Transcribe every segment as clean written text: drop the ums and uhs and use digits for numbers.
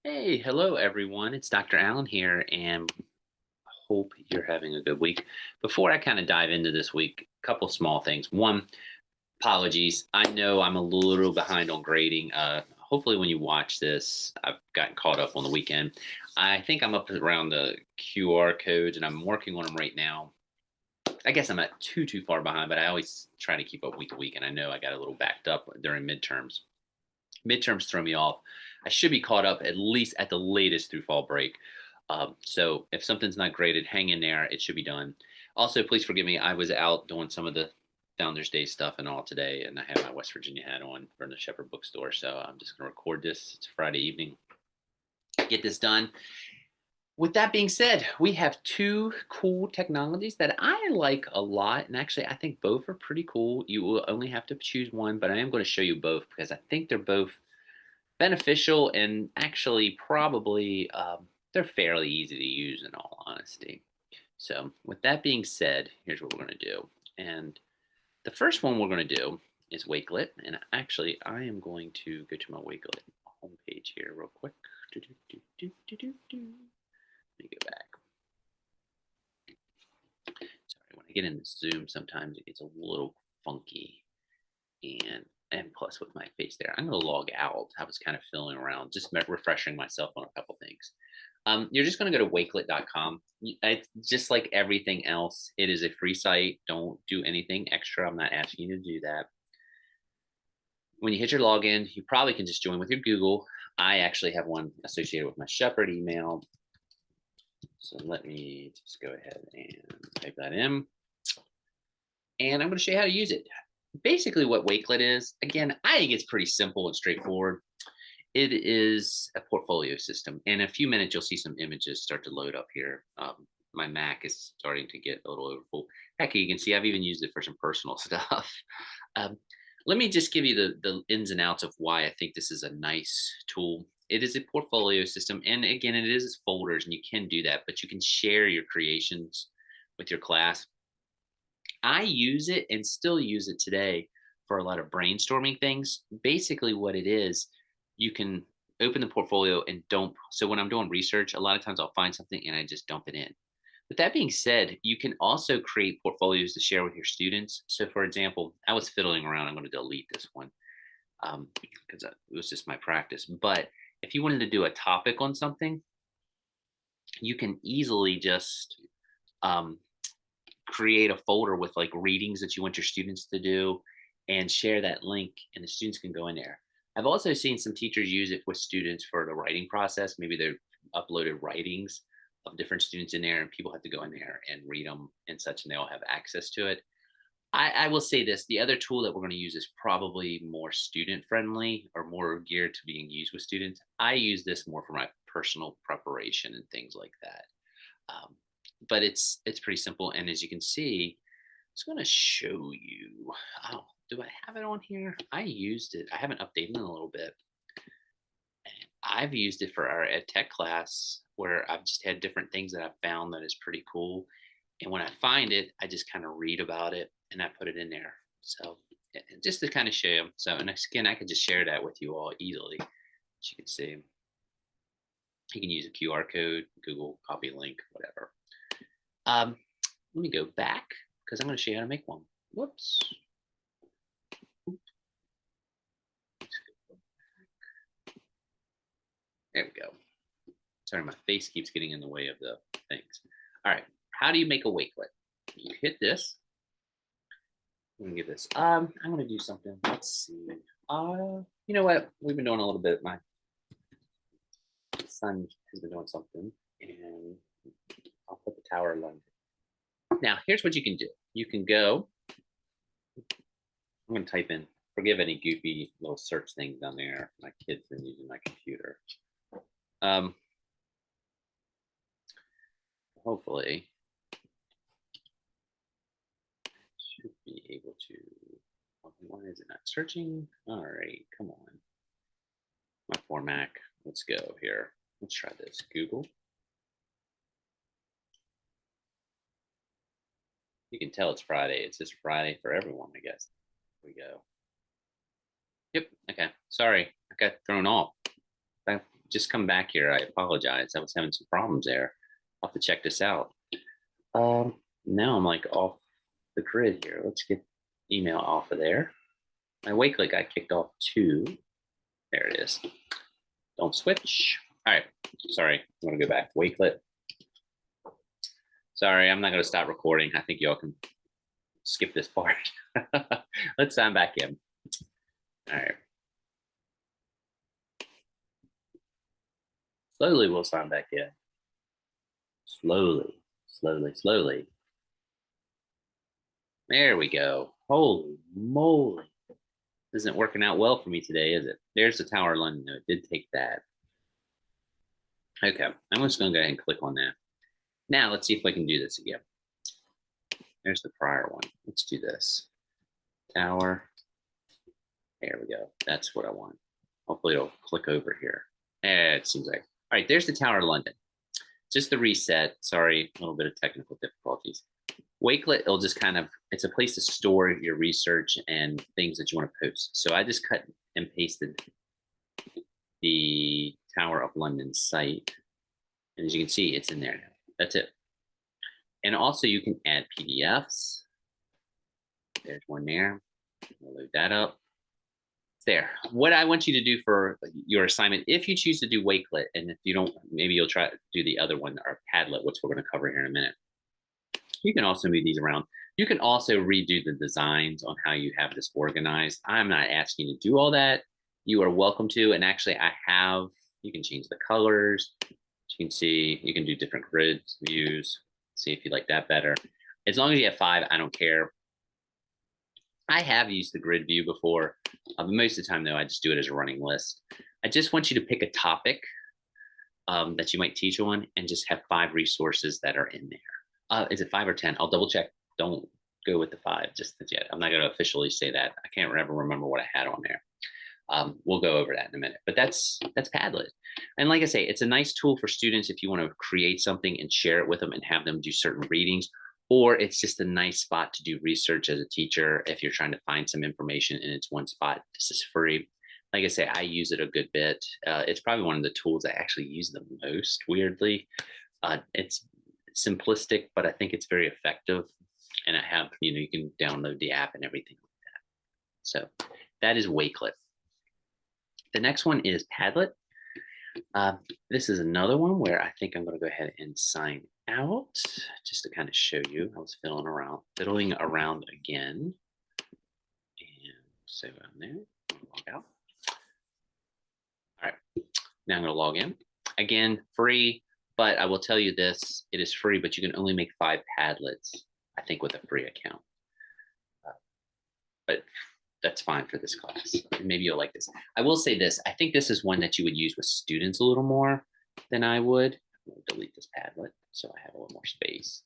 Hey, hello everyone. It's Dr. Allen here, and hope you're having a good week. Before I kind of dive into this week, a couple small things. One, apologies. I know I'm a little behind on grading. Hopefully, when you watch this, I've gotten caught up on the weekend. I think I'm up around the QR codes, and I'm working on them right now. I guess I'm not too far behind, but I always try to keep up week to week, and I know I got a little backed up during midterms. Midterms throw me off. I should be caught up at least at the latest through fall break. So if something's not graded, hang in there. It should be done. Also, please forgive me. I was out doing some of the Founders Day stuff and all today, and I had my West Virginia hat on from the Shepherd Bookstore. So I'm just going to record this. It's Friday evening. Get this done. With that being said, we have two cool technologies that I like a lot. And actually, I think both are pretty cool. You will only have to choose one, but I am going to show you both because I think they're both beneficial and actually probably they're fairly easy to use in all honesty. So with that being said, here's what we're going to do. And the first one we're going to do is Wakelet. And actually, I am going to go to my Wakelet homepage here real quick. Let me go back. Sorry, when I get into Zoom, sometimes it gets a little funky. And plus with my face there, I'm going to log out. I was kind of filling around, just refreshing myself on a couple things. You're just going to go to wakelet.com. It's just like everything else. It is a free site. Don't do anything extra. I'm not asking you to do that. When you hit your login, you probably can just join with your Google. I actually have one associated with my Shepherd email. So let me just go ahead and type that in. And I'm going to show you how to use it. Basically, what Wakelet is, again, I think it's pretty simple and straightforward. It is a portfolio system. In a few minutes, you'll see some images start to load up here. My Mac is starting to get a little overfull. Heck, you can see I've even used it for some personal stuff. Um, Let me just give you the ins and outs of why I think this is a nice tool. It is a portfolio system. And again, it is folders, and you can do that, but you can share your creations with your class. I use it and still use it today for a lot of brainstorming things. Basically, what it is, you can open the portfolio and dump. So when I'm doing research, a lot of times I'll find something and I just dump it in. With that being said, you can also create portfolios to share with your students. So, for example, I was fiddling around. I'm going to delete this one because it was just my practice. But if you wanted to do a topic on something, you can easily just um, create a folder with like readings that you want your students to do and share that link, and the students can go in there. I've also seen some teachers use it with students for the writing process. Maybe they've uploaded writings of different students in there and people have to go in there and read them and such, and they all have access to it. I will say this, the other tool that we're going to use is probably more student friendly or more geared to being used with students. I use this more for my personal preparation and things like that. Um, but it's pretty simple. And as you can see, it's going to show you. Oh, do I have it on here? I used it. I haven't updated in a little bit. And I've used it for our ed tech class where I've just had different things that I've found that is pretty cool. And when I find it, I just kind of read about it and I put it in there. So just to kind of show you. So, and again, I could just share that with you all easily. As you can see, you can use a QR code, Google, copy link, whatever. Let me go back because I'm going to show you how to make one. Whoops. There we go. Sorry, my face keeps getting in the way of the things. All right. How do you make a wakelet? You hit this. I'm going to give this. I'm going to do something. Let's see. You know what? We've been doing a little bit. My son has been doing something, and I'll put the tower alone. Now, here's what you can do. You can go. I'm going to type in. Forgive any goofy little search things down there. My kid's been using my computer. Hopefully, should be able to. Why is it not searching? All right, come on. My poor Mac. Let's go here. Let's try this. Google. You can tell it's Friday. It's just Friday for everyone, I guess. Here we go. Yep. Okay. Sorry, I got thrown off. just come back here. I apologize. I was having some problems there. I'll have to check this out. Now I'm like off the grid here. Let's get email off of there. My Wakelet got kicked off too. There it is. Don't switch. All right. Sorry. I'm going to go back. Wakelet. Sorry, I'm not going to stop recording. I think y'all can skip this part. Let's sign back in. All right. Slowly, we'll sign back in. Slowly, slowly, slowly. There we go. Holy moly. This isn't working out well for me today, is it? There's the Tower of London. No, it did take that. Okay, I'm just going to go ahead and click on that. Now, let's see if I can do this again. There's the prior one. Let's do this. Tower. There we go. That's what I want. Hopefully, it'll click over here. It seems like. All right, there's the Tower of London. Just the reset. Sorry, a little bit of technical difficulties. Wakelet, it'll just kind of, it's a place to store your research and things that you want to post. So I just cut and pasted the Tower of London site. And as you can see, it's in there now. That's it. And also you can add PDFs. There's one there. I'll load that up. It's there. What I want you to do for your assignment, if you choose to do Wakelet, and if you don't, maybe you'll try to do the other one, or Padlet, which we're going to cover here in a minute. You can also move these around. You can also redo the designs on how you have this organized. I'm not asking you to do all that. You are welcome to. And actually, I have, you can change the colors. You can see, you can do different grid views. See if you like that better. As long as you have 5, I don't care. I have used the grid view before. Most of the time, though, I just do it as a running list. I just want you to pick a topic that you might teach on and just have 5 resources that are in there. Is it 5 or 10? I'll double check. Don't go with the 5 just yet. I'm not going to officially say that. I can't ever remember what I had on there. We'll go over that in a minute. But that's Padlet. And like I say, it's a nice tool for students if you want to create something and share it with them and have them do certain readings. Or it's just a nice spot to do research as a teacher if you're trying to find some information and it's one spot. This is free. Like I say, I use it a good bit. It's probably one of the tools I actually use the most, weirdly. It's simplistic, but I think it's very effective. And I have, you can download the app and everything like that. So that is Wakelet. The next one is Padlet. This is another one where I think I'm going to go ahead and sign out just to kind of show you. I was fiddling around again. And so I'm there. Log out. All right. Now I'm going to log in. Again, free. But I will tell you this, it is free, but you can only make 5 Padlets, I think, with a free account. But that's fine for this class. Maybe you'll like this. I will say this, I think this is one that you would use with students a little more than I would. I'm going to delete this Padlet so I have a little more space.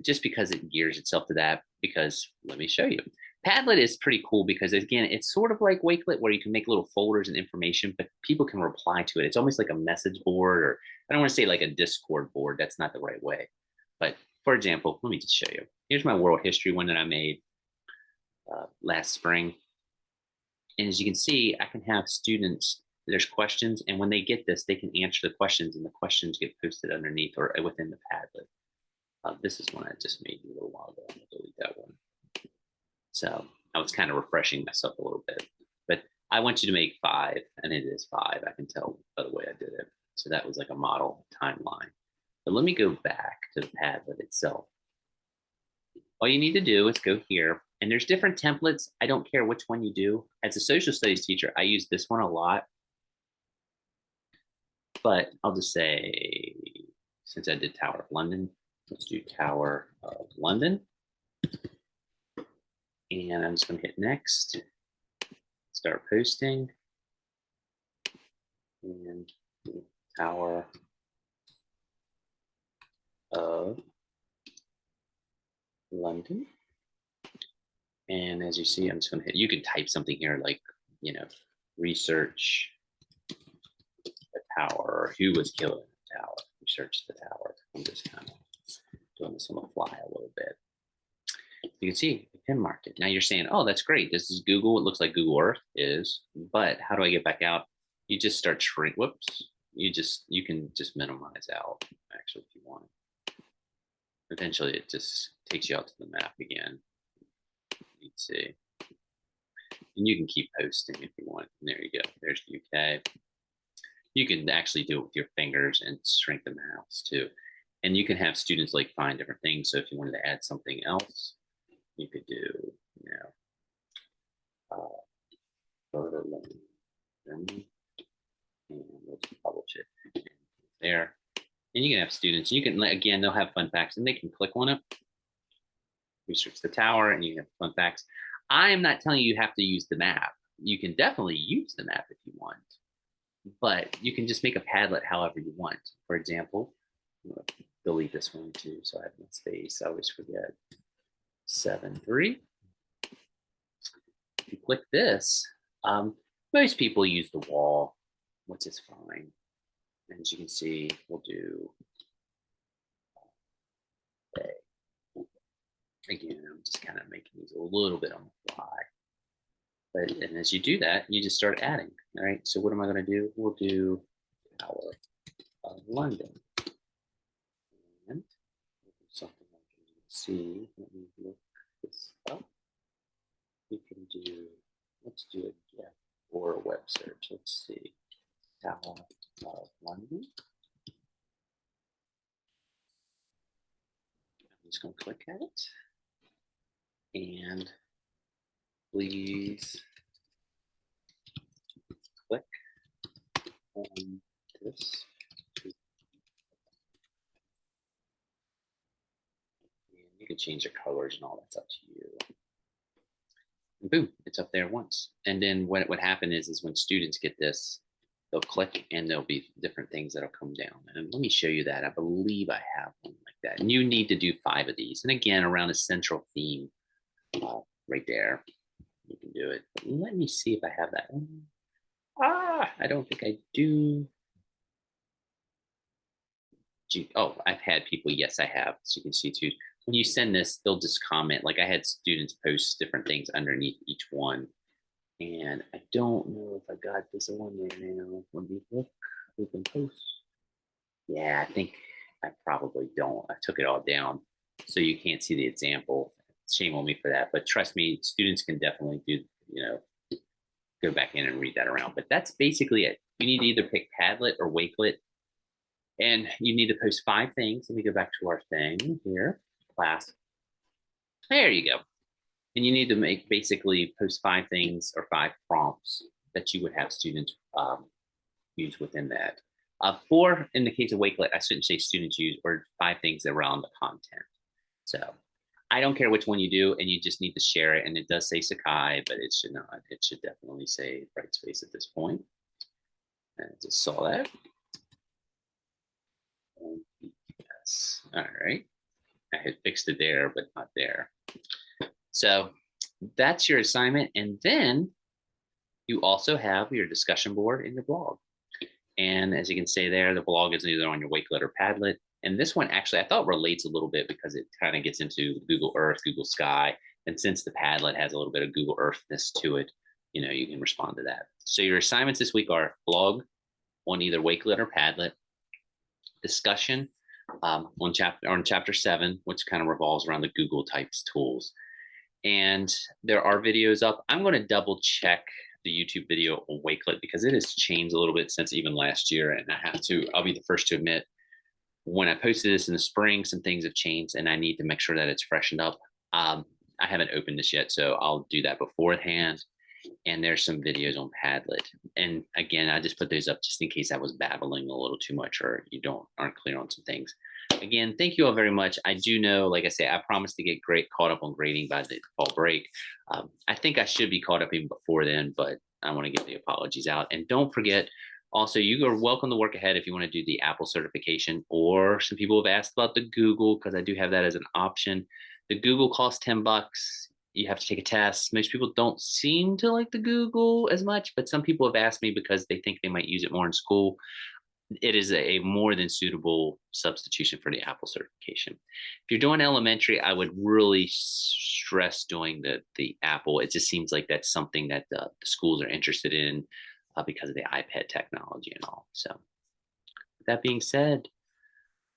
Just because it gears itself to that, because let me show you. Padlet is pretty cool because, again, it's sort of like Wakelet where you can make little folders and information, but people can reply to it. It's almost like a message board, or I don't want to say like a Discord board. That's not the right way. But for example, let me just show you. Here's my world history one that I made last spring. And as you can see, I can have students, there's questions, and when they get this, they can answer the questions, and the questions get posted underneath or within the Padlet. This is one I just made a little while ago. I'm going to delete that one. So I was kind of refreshing myself a little bit, but I want you to make 5, and it is 5. I can tell by the way I did it. So that was like a model timeline. But let me go back to the Padlet itself. All you need to do is go here, and there's different templates. I don't care which one you do. As a social studies teacher, I use this one a lot, but I'll just say, since I did Tower of London, let's do Tower of London. And I'm just going to hit next, start posting, and Tower of London. And as you see, I'm just going to hit, you can type something here like, research the tower, or who was killed in the tower, research the tower. I'm just kind of doing this on the fly a little bit. You can see the pin marked it. Now you're saying, oh, that's great. This is Google. It looks like Google Earth is, but how do I get back out? you just start shrink. Whoops. You can just minimize out actually if you want. Eventually, it just takes you out to the map again. You'd see. And you can keep posting if you want. And there you go. There's the UK. You can actually do it with your fingers and shrink the mouse too. And you can have students like find different things. So if you wanted to add something else, you could do, you know, and we'll just publish it there. And you can have students, you can, again, they'll have fun facts and they can click on it, research the tower, and you can have fun facts. I am not telling you you have to use the map. You can definitely use the map if you want, but you can just make a Padlet however you want. For example, I'm going to delete this one too, so I have no space. I always forget. 7.3. If you click this, most people use the wall, which is fine. And as you can see, we'll do again, I'm just kind of making these a little bit on the fly. But and as you do that, you just start adding. All right. So what am I going to do? We'll do Tower of London. And something like you can see. Let me look this up. We can do, let's do a GIF or a web search. Let's see. Tower of London. I'm just going to click at it. And please click on this. And you can change the colors and all that's up to you. And boom, it's up there once. And then what would happen is when students get this, they'll click and there'll be different things that'll come down. And let me show you that. I believe I have one like that. And you need to do 5 of these. And again, around a central theme right there, you can do it. But let me see if I have that. I don't think I do. Oh, I've had people. Yes, I have. So you can see too. When you send this, they'll just comment. Like I had students post different things underneath each one. And I don't know if I got this on there now. Let me look. Open post. Yeah, I think I probably don't. I took it all down, so you can't see the example. Shame on me for that. But trust me, students can definitely do, you know, go back in and read that around. But that's basically it. You need to either pick Padlet or Wakelet. And you need to post 5 things. Let me go back to our thing here, class. There you go. And you need to make basically post 5 things or 5 prompts that you would have students use within that. 4, in the case of Wakelet, I shouldn't say students use, or 5 things that around the content. So I don't care which one you do, and you just need to share it. And it does say Sakai, but it should not. It should definitely say Brightspace at this point. And I just saw that. Yes. All right. I had fixed it there, but not there. So that's your assignment. And then you also have your discussion board in your blog. And as you can see there, the blog is either on your Wakelet or Padlet. And this one actually, I thought relates a little bit because it kind of gets into Google Earth, Google Sky. And since the Padlet has a little bit of Google Earthness to it, you know, you can respond to that. So your assignments this week are blog on either Wakelet or Padlet, discussion on chapter 7, which kind of revolves around the Google types tools. And there are videos up. I'm going to double check the YouTube video on Wakelet because it has changed a little bit since even last year. And I'll be the first to admit, when I posted this in the spring, some things have changed and I need to make sure that it's freshened up. I haven't opened this yet, so I'll do that beforehand. And there's some videos on Padlet. And again, I just put those up just in case I was babbling a little too much or you aren't clear on some things. Again, thank you all very much. I do know, like I say, I promised to get caught up on grading by the fall break. I think I should be caught up even before then, but I want to get the apologies out. And don't forget, also, you are welcome to work ahead if you want to do the Apple certification, or some people have asked about the Google, because I do have that as an option. The Google costs $10. You have to take a test. Most people don't seem to like the Google as much, but some people have asked me because they think they might use it more in school. It is a more than suitable substitution for the Apple certification. If you're doing elementary, I would really stress doing the Apple. It just seems like that's something that the schools are interested in. because of the iPad technology and all. So with that being said,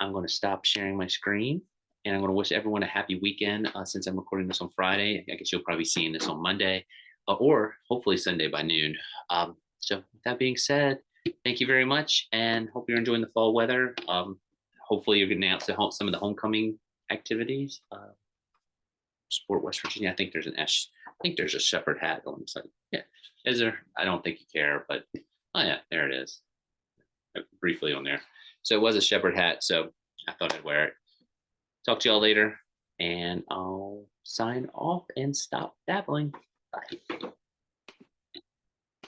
I'm going to stop sharing my screen, and I'm going to wish everyone a happy weekend. Since I'm recording this on Friday, I guess you'll probably be seeing this on Monday, or hopefully Sunday by noon. So with that being said, thank you very much, and hope you're enjoying the fall weather. Hopefully you're getting out to some of the homecoming activities. Sport West Virginia. I think there's a shepherd hat on the side. Yeah, is there? I don't think you care, but oh yeah, there it is. Briefly on there. So it was a shepherd hat, so I thought I'd wear it. Talk to y'all later, and I'll sign off and stop dabbling. Bye.